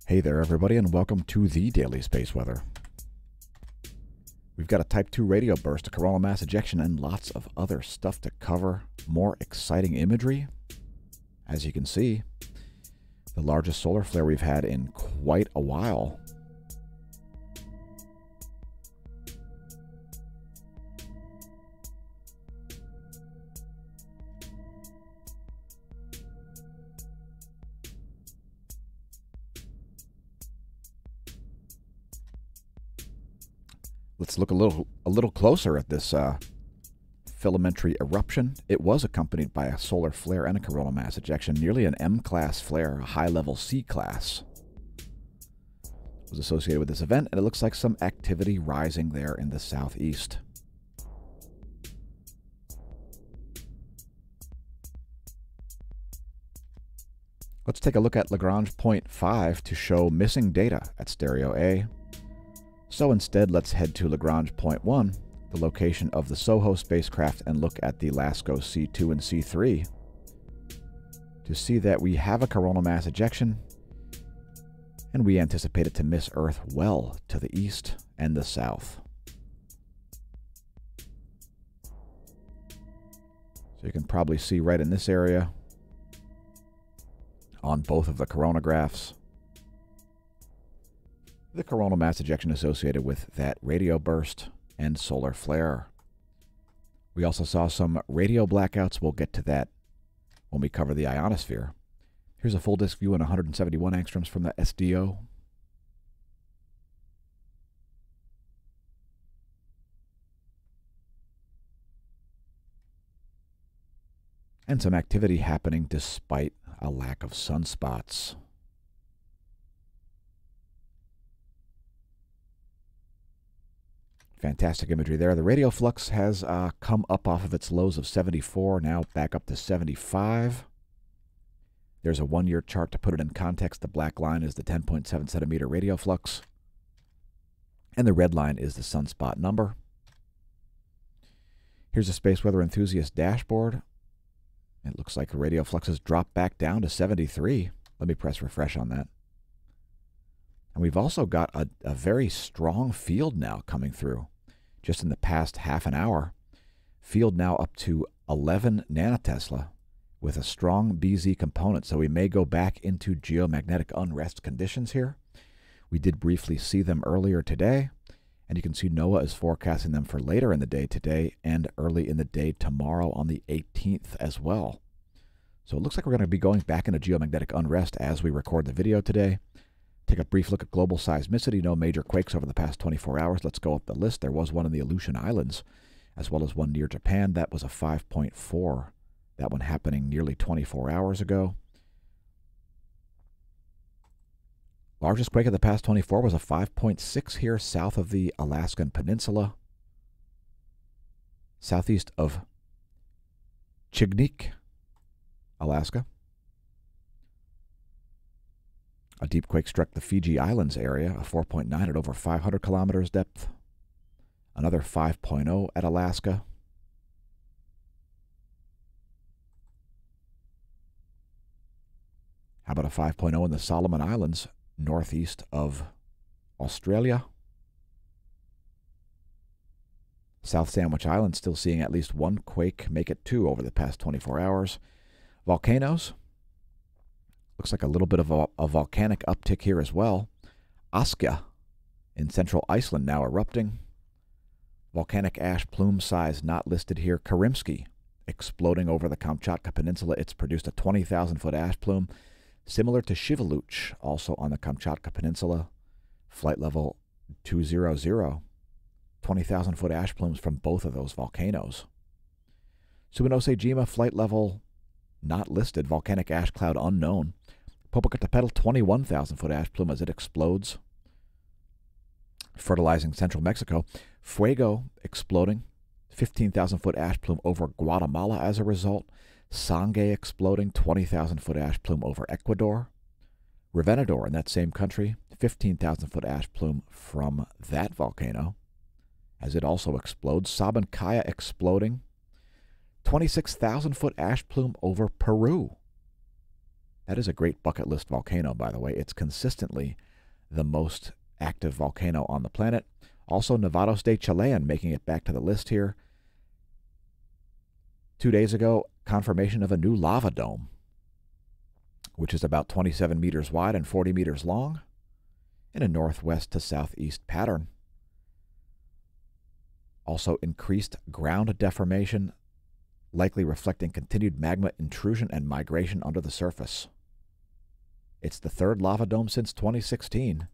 Hey there everybody, and welcome to the Daily Space Weather. We've got a Type 2 radio burst, a coronal mass ejection, and lots of other stuff to cover. More exciting imagery. As you can see, the largest solar flare we've had in quite a while. Let's look a little closer at this filamentary eruption. It was accompanied by a solar flare and a coronal mass ejection. Nearly an M-class flare, a high-level C-class, was associated with this event, and it looks like some activity rising there in the southeast. Let's take a look at Lagrange point 5 to show missing data at stereo A. So instead, let's head to Lagrange point 1, the location of the SOHO spacecraft, and look at the LASCO C2 and C3 to see that we have a coronal mass ejection, and we anticipate it to miss Earth well to the east and the south. So you can probably see right in this area on both of the coronagraphs the coronal mass ejection associated with that radio burst and solar flare. We also saw some radio blackouts. We'll get to that when we cover the ionosphere. Here's a full disk view in 171 angstroms from the SDO. And some activity happening despite a lack of sunspots. Fantastic imagery there. The radio flux has come up off of its lows of 74, now back up to 75. There's a one-year chart to put it in context. The black line is the 10.7 centimeter radio flux, and the red line is the sunspot number. Here's a space weather enthusiast dashboard. It looks like the radio flux has dropped back down to 73. Let me press refresh on that. And we've also got a very strong field now coming through. Just in the past half an hour, field now up to 11 nanotesla with a strong BZ component. So we may go back into geomagnetic unrest conditions here. We did briefly see them earlier today, and you can see NOAA is forecasting them for later in the day today and early in the day tomorrow on the 18th as well. So it looks like we're going to be going back into geomagnetic unrest as we record the video today. Take a brief look at global seismicity. No major quakes over the past 24 hours. Let's go up the list. There was one in the Aleutian Islands, as well as one near Japan. That was a 5.4. That one happening nearly 24 hours ago. Largest quake of the past 24 was a 5.6 here south of the Alaskan Peninsula, southeast of Chignik, Alaska. A deep quake struck the Fiji Islands area, a 4.9 at over 500 kilometers depth. Another 5.0 at Alaska. How about a 5.0 in the Solomon Islands, northeast of Australia? South Sandwich Islands still seeing at least one quake, make it two over the past 24 hours. Volcanoes. Looks like a little bit of a volcanic uptick here as well. Askja in central Iceland now erupting. Volcanic ash plume size not listed here. Karimsky exploding over the Kamchatka Peninsula. It's produced a 20,000-foot ash plume, similar to Shiveluch, also on the Kamchatka Peninsula. Flight level 200. 20,000-foot ash plumes from both of those volcanoes. Suminosejima, flight level not listed. Volcanic ash cloud unknown. Popocatépetl, 21,000-foot ash plume as it explodes, fertilizing central Mexico. Fuego exploding, 15,000-foot ash plume over Guatemala as a result. Sangay exploding, 20,000-foot ash plume over Ecuador. Revenador in that same country, 15,000-foot ash plume from that volcano as it also explodes. Sabancaya exploding, 26,000-foot ash plume over Peru. That is a great bucket list volcano, by the way. It's consistently the most active volcano on the planet. Also, Nevados de Chilean making it back to the list here. 2 days ago, confirmation of a new lava dome, which is about 27 meters wide and 40 meters long in a northwest to southeast pattern. Also, increased ground deformation, likely reflecting continued magma intrusion and migration under the surface. It's the third lava dome since 2016,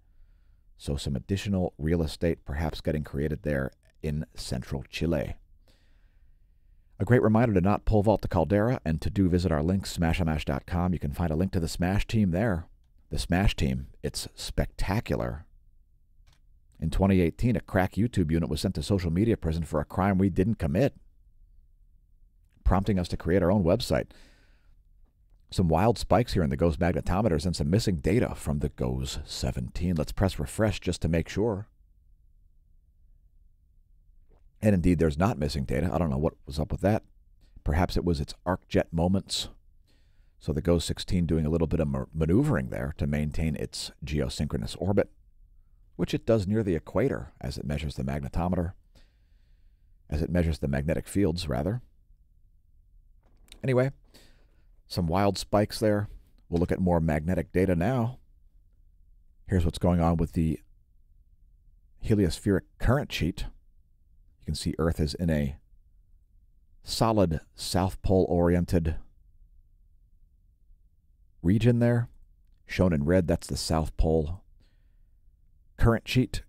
so some additional real estate perhaps getting created there in central Chile. A great reminder to not pole vault the caldera and to do visit our link, smashamash.com. You can find a link to the Smash team there. The Smash team, it's spectacular. In 2018, a crack YouTube unit was sent to social media prison for a crime we didn't commit, prompting us to create our own website. Some wild spikes here in the GOES magnetometers and some missing data from the GOES 17. Let's press refresh just to make sure. And indeed, there's not missing data. I don't know what was up with that. Perhaps it was its arc jet moments. So the GOES 16 doing a little bit of maneuvering there to maintain its geosynchronous orbit, which it does near the equator as it measures the magnetometer, as it measures the magnetic fields, rather. Anyway, some wild spikes there. We'll look at more magnetic data now. Here's what's going on with the heliospheric current sheet. You can see Earth is in a solid South Pole-oriented region there. Shown in red, that's the South Pole current sheet,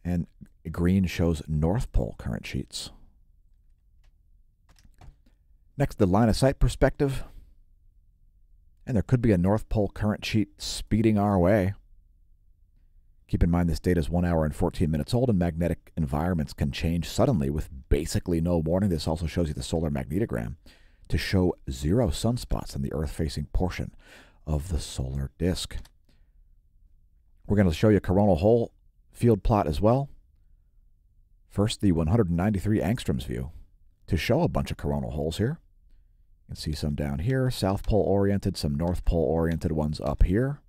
and green shows North Pole current sheets. Next, the line of sight perspective. And there could be a North Pole current sheet speeding our way. Keep in mind this data is 1 hour and 14 minutes old, and magnetic environments can change suddenly with basically no warning. This also shows you the solar magnetogram to show 0 sunspots in the Earth-facing portion of the solar disk. We're going to show you a coronal hole field plot as well. First, the 193 angstroms view to show a bunch of coronal holes here. You can see some down here, South Pole-oriented, some North Pole-oriented ones up here.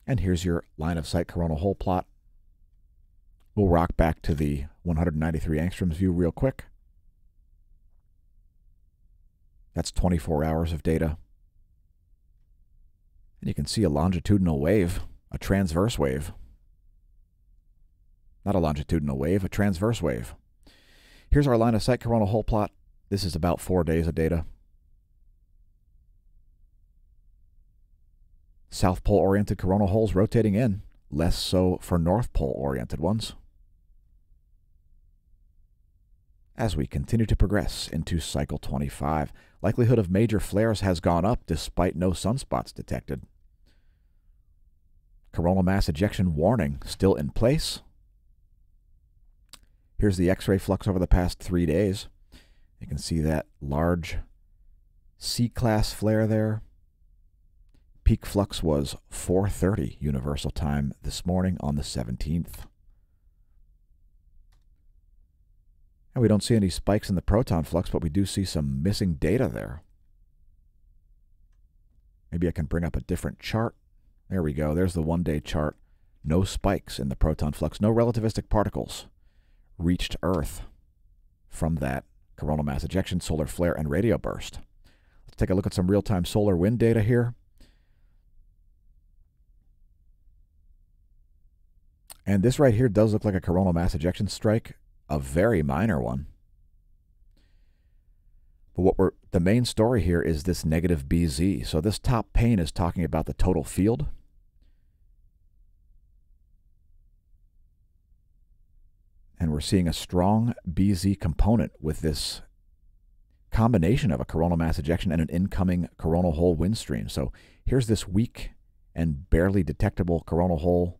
And here's your line of sight coronal hole plot. We'll rock back to the 193 angstroms view real quick. That's 24 hours of data. And you can see a longitudinal wave, a transverse wave. Not a longitudinal wave, a transverse wave. Here's our line of sight coronal hole plot. This is about 4 days of data. South Pole-oriented coronal holes rotating in, less so for North Pole-oriented ones. As we continue to progress into cycle 25, likelihood of major flares has gone up despite no sunspots detected. Coronal mass ejection warning still in place. Here's the X-ray flux over the past 3 days. You can see that large C-class flare there. Peak flux was 4:30 Universal Time this morning on the 17th. And we don't see any spikes in the proton flux, but we do see some missing data there. Maybe I can bring up a different chart. There we go. There's the 1-day chart. No spikes in the proton flux. No relativistic particles reached Earth from that coronal mass ejection, solar flare, and radio burst. Let's take a look at some real-time solar wind data here. And this right here does look like a coronal mass ejection strike, a very minor one. But the main story here is this negative BZ. So this top pane is talking about the total field. And we're seeing a strong BZ component with this combination of a coronal mass ejection and an incoming coronal hole wind stream. So here's this weak and barely detectable coronal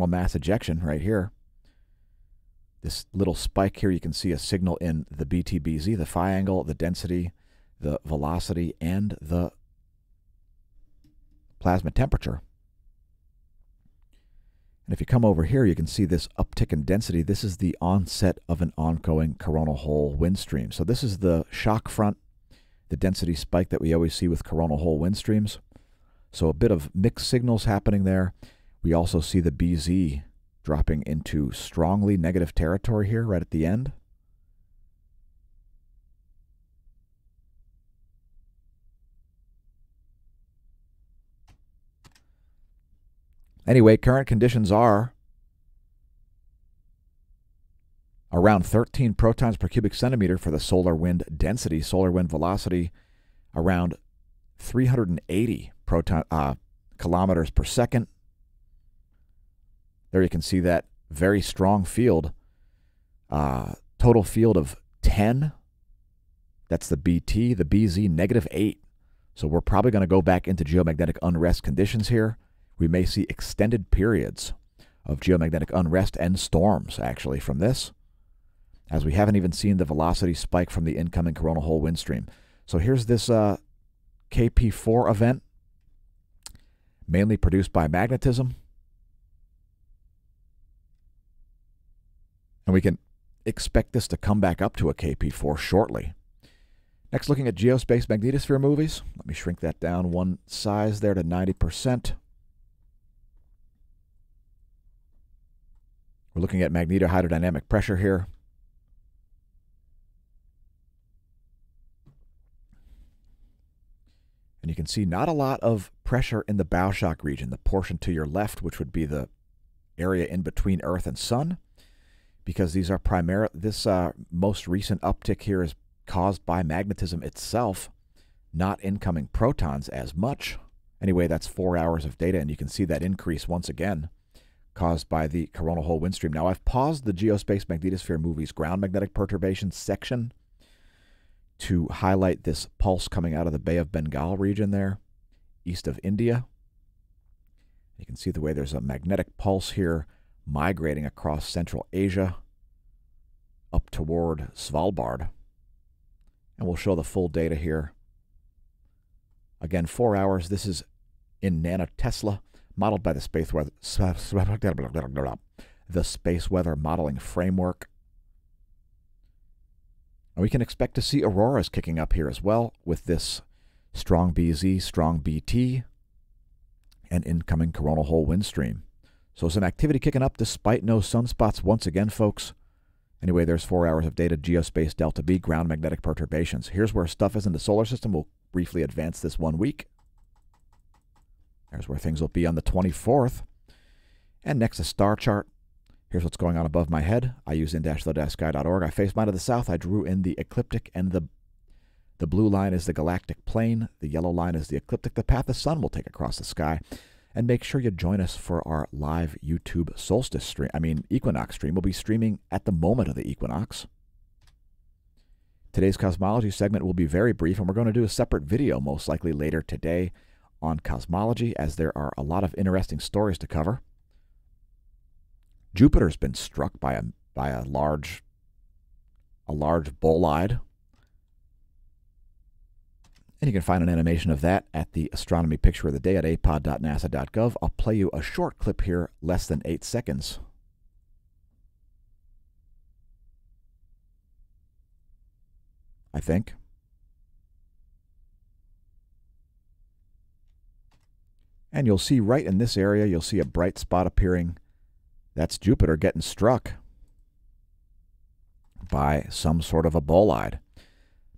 mass ejection right here. This little spike here, you can see a signal in the BTBZ, the phi angle, the density, the velocity, and the plasma temperature. And if you come over here, you can see this uptick in density. This is the onset of an ongoing coronal hole wind stream. So this is the shock front, the density spike that we always see with coronal hole wind streams. So a bit of mixed signals happening there. We also see the BZ dropping into strongly negative territory here right at the end. Anyway, current conditions are around 13 protons per cubic centimeter for the solar wind density, solar wind velocity around 380 kilometers per second. There you can see that very strong field, total field of 10. That's the BT, the BZ, -8. So we're probably going to go back into geomagnetic unrest conditions here. We may see extended periods of geomagnetic unrest and storms, actually, from this, as we haven't even seen the velocity spike from the incoming coronal hole wind stream. So here's this KP4 event, mainly produced by magnetism. And we can expect this to come back up to a KP4 shortly. Next, looking at geospace magnetosphere movies. Let me shrink that down one size there to 90%. We're looking at magnetohydrodynamic pressure here. And you can see not a lot of pressure in the bow shock region, the portion to your left, which would be the area in between Earth and Sun, because these are this most recent uptick here is caused by magnetism itself, not incoming protons as much. Anyway, that's 4 hours of data, and you can see that increase once again, caused by the coronal hole wind stream. Now, I've paused the Geospace Magnetosphere movies ground magnetic perturbation section to highlight this pulse coming out of the Bay of Bengal region there, east of India. You can see the way there's a magnetic pulse here migrating across Central Asia up toward Svalbard. And we'll show the full data here. Again, 4 hours. This is in nanotesla, modeled by the space weather modeling framework. And we can expect to see auroras kicking up here as well with this strong BZ, strong BT, and incoming coronal hole wind stream. So some activity kicking up despite no sunspots once again, folks. Anyway, there's 4 hours of data, geospace delta B, ground magnetic perturbations. Here's where stuff is in the solar system. We'll briefly advance this 1 week. There's where things will be on the 24th. And next, a star chart. Here's what's going on above my head. I use in-the-sky.org. I face mine to the south. I drew in the ecliptic, and the blue line is the galactic plane. The yellow line is the ecliptic, the path the sun will take across the sky. And make sure you join us for our live YouTube solstice stream. Equinox stream. We'll be streaming at the moment of the equinox. Today's cosmology segment will be very brief, and we're going to do a separate video, most likely later today, on cosmology, as there are a lot of interesting stories to cover. Jupiter's been struck by a large bolide. And you can find an animation of that at the astronomy picture of the day at apod.nasa.gov. I'll play you a short clip here, less than 8 seconds. I think. And you'll see right in this area, you'll see a bright spot appearing. That's Jupiter getting struck by some sort of a bolide.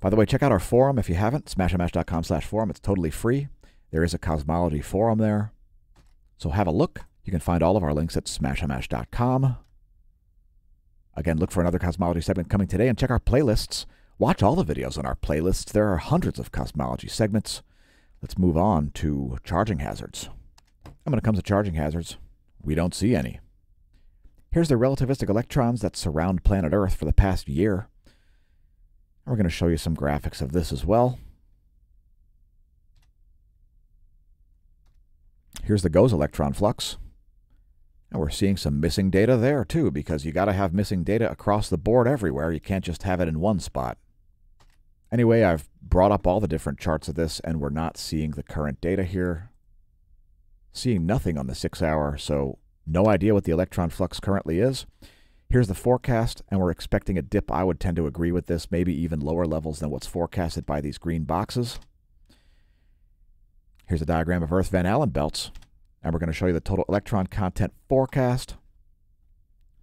By the way, check out our forum if you haven't, smashamash.com/forum. It's totally free. There is a cosmology forum there. So have a look. You can find all of our links at smashamash.com. Again, look for another cosmology segment coming today, and check our playlists. Watch all the videos on our playlists. There are hundreds of cosmology segments. Let's move on to charging hazards. And when it comes to charging hazards, we don't see any. Here's the relativistic electrons that surround planet Earth for the past year. We're going to show you some graphics of this as well. Here's the GOES electron flux. And we're seeing some missing data there too, because you got to have missing data across the board everywhere. You can't just have it in one spot. Anyway, I've brought up all the different charts of this, and we're not seeing the current data here. Seeing nothing on the 6 hour, so No idea what the electron flux currently is. Here's the forecast, and we're expecting a dip. I would tend to agree with this, maybe even lower levels than what's forecasted by these green boxes. Here's a diagram of Earth Van Allen belts, and we're going to show you the total electron content forecast.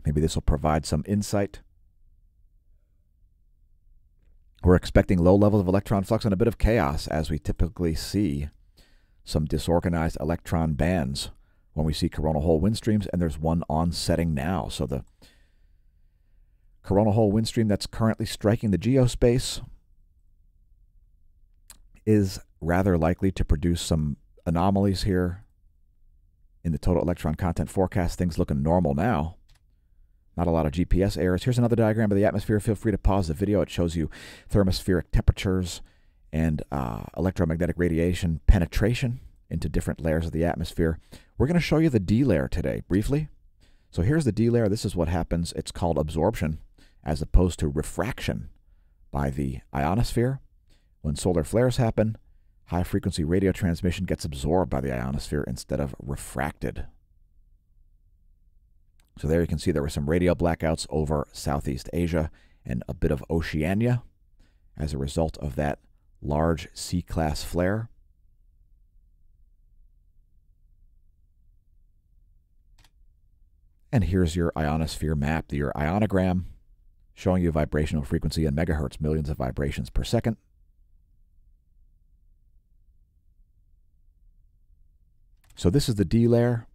Maybe this will provide some insight. We're expecting low levels of electron flux and a bit of chaos, as we typically see some disorganized electron bands when we see coronal hole wind streams, and there's one on setting now. So the coronal hole wind stream that's currently striking the geospace is rather likely to produce some anomalies here in the total electron content forecast. Things looking normal now. Not a lot of GPS errors. Here's another diagram of the atmosphere. Feel free to pause the video. It shows you thermospheric temperatures and electromagnetic radiation penetration into different layers of the atmosphere. We're going to show you the D layer today, briefly. So here's the D layer. This is what happens. It's called absorption as opposed to refraction by the ionosphere. When solar flares happen, high-frequency radio transmission gets absorbed by the ionosphere instead of refracted. So there you can see there were some radio blackouts over Southeast Asia and a bit of Oceania as a result of that large C-class flare. And here's your ionosphere map, your ionogram, showing you vibrational frequency in megahertz, millions of vibrations per second. So this is the D layer.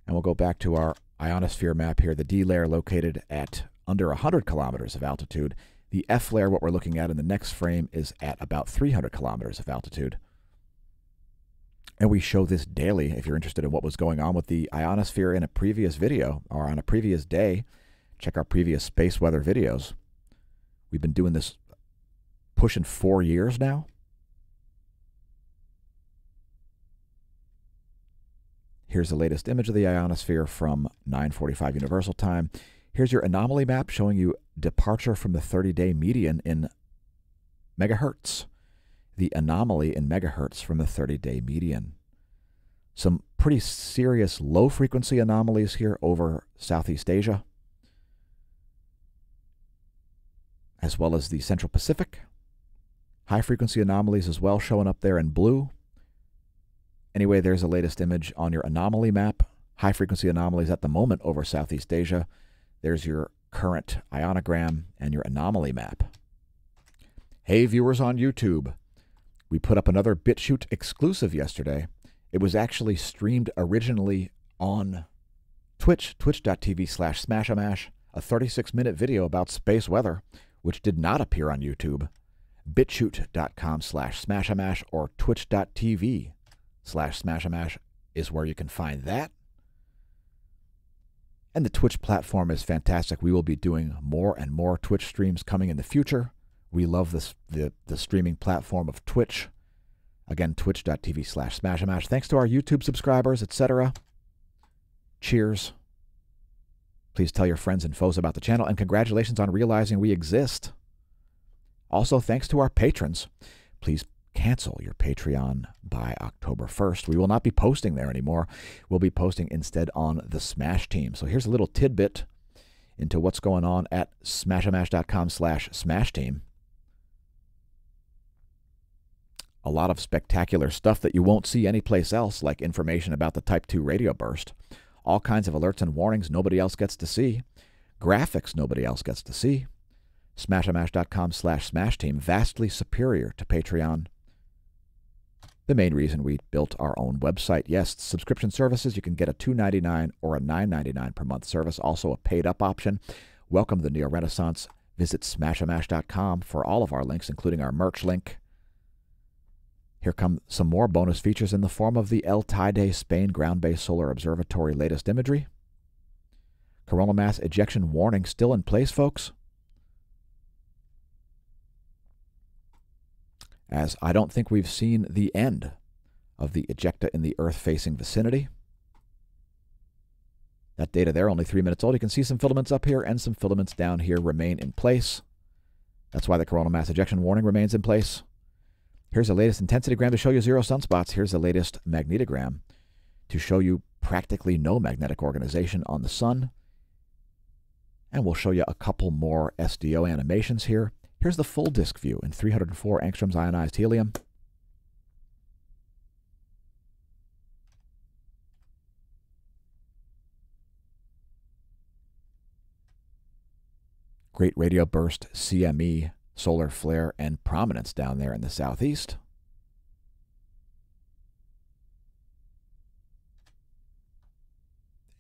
And we'll go back to our ionosphere map here. The D layer located at under 100 kilometers of altitude. The F layer, what we're looking at in the next frame, is at about 300 kilometers of altitude. And we show this daily. If you're interested in what was going on with the ionosphere in a previous video or on a previous day, check our previous space weather videos. We've been doing this pushing 4 years now. Here's the latest image of the ionosphere from 9:45 Universal Time. Here's your anomaly map showing you departure from the 30-day median in megahertz. The anomaly in megahertz from the 30-day median. Some pretty serious low-frequency anomalies here over Southeast Asia, as well as the Central Pacific. High-frequency anomalies as well showing up there in blue. Anyway, there's the latest image on your anomaly map. High-frequency anomalies at the moment over Southeast Asia. There's your current ionogram and your anomaly map. Hey, viewers on YouTube. We put up another BitChute exclusive yesterday. It was actually streamed originally on Twitch, twitch.tv/smAsho, a 36-minute video about space weather, which did not appear on YouTube. bitchute.com/smAsho or twitch.tv/smAsho is where you can find that. And the Twitch platform is fantastic. We will be doing more and more Twitch streams coming in the future. We love this, the streaming platform of Twitch. Again, twitch.tv/smAsho. Thanks to our YouTube subscribers, etc. Cheers. Please tell your friends and foes about the channel, and congratulations on realizing we exist. Also, thanks to our patrons. Please cancel your Patreon by October 1st. We will not be posting there anymore. We'll be posting instead on the Smash team. So here's a little tidbit into what's going on at smashomash.com/Smash team. A lot of spectacular stuff that you won't see anyplace else, like information about the Type 2 radio burst. All kinds of alerts and warnings nobody else gets to see. Graphics nobody else gets to see. smashomash.com/Smash team, vastly superior to Patreon. The main reason we built our own website. Yes, subscription services, you can get a $2.99 or a $9.99 per month service, also a paid-up option. Welcome to the Neo-Renaissance. Visit smashomash.com for all of our links, including our merch link. Here come some more bonus features in the form of the El Teide Spain ground-based solar observatory latest imagery. Coronal mass ejection warning still in place, folks. As I don't think we've seen the end of the ejecta in the Earth-facing vicinity. That data there, only 3 minutes old. You can see some filaments up here and some filaments down here remain in place. That's why the coronal mass ejection warning remains in place. Here's the latest intensitygram to show you 0 sunspots. Here's the latest magnetogram to show you practically no magnetic organization on the Sun. And we'll show you a couple more SDO animations here. Here's the full disk view in 304 angstroms ionized helium. Great radio burst, CME, solar flare, and prominence down there in the southeast.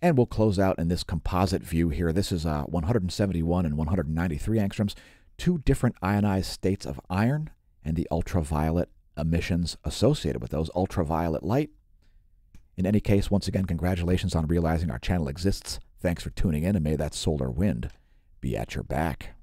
And we'll close out in this composite view here. This is 171 and 193 angstroms, two different ionized states of iron and the ultraviolet emissions associated with those, ultraviolet light. In any case, once again, congratulations on realizing our channel exists. Thanks for tuning in, and may that solar wind be at your back.